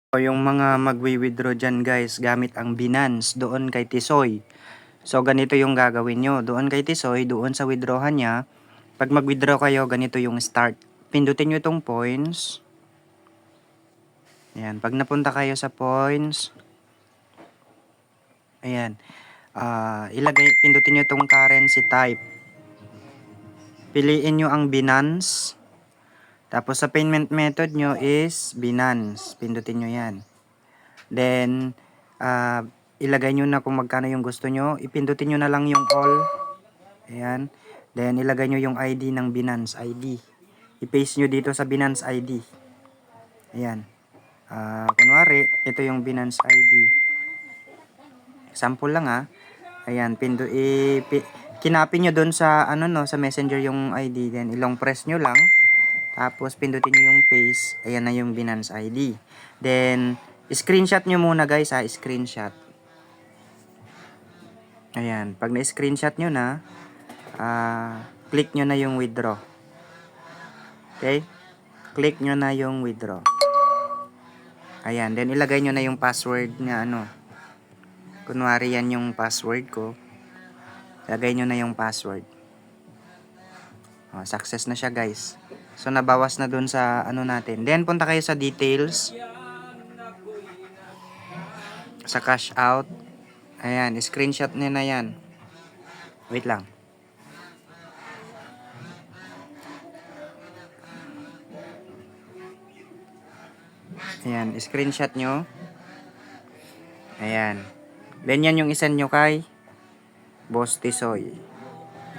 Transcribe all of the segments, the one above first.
O yung mga magwi-withdraw dyan guys gamit ang Binance doon kay Tisoy. So ganito yung gagawin nyo. Doon kay Tisoy, doon sa withdrawhan niya. Pag mag-withdraw kayo, ganito yung start. Pindutin nyo itong points. Ayan. Pag napunta kayo sa points. Ayan. Pindutin nyo itong currency type. Piliin nyo ang Binance. Tapos sa payment method nyo is Binance. Pindutin nyo yan. Then, ilagay nyo na kung magkano yung gusto nyo. Ipindutin nyo na lang yung all. Ayan. Then, ilagay nyo yung ID ng Binance ID. I-paste nyo dito sa Binance ID. Ayan. Kunwari, ito yung Binance ID. Example lang Ayan. Kinapin nyo dun sa, sa messenger yung ID. Then, ilong press nyo lang. Tapos, pindutin nyo yung paste. Ayan na yung Binance ID. Then, screenshot nyo muna guys screenshot. Ayan, pag na-screenshot nyo na, click nyo na yung withdraw. Okay? Click nyo na yung withdraw. Ayan, then ilagay nyo na yung password na Kunwari yan yung password ko. Ilagay nyo na yung password. Success na siya guys. So, nabawas na dun sa natin. Then, punta kayo sa details. Sa cash out. Ayan, screenshot nyo na yan. Wait lang. Ayan, screenshot nyo. Ayan. Then yan yung isend nyo kay Boss Tisoy.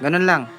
Ganun lang.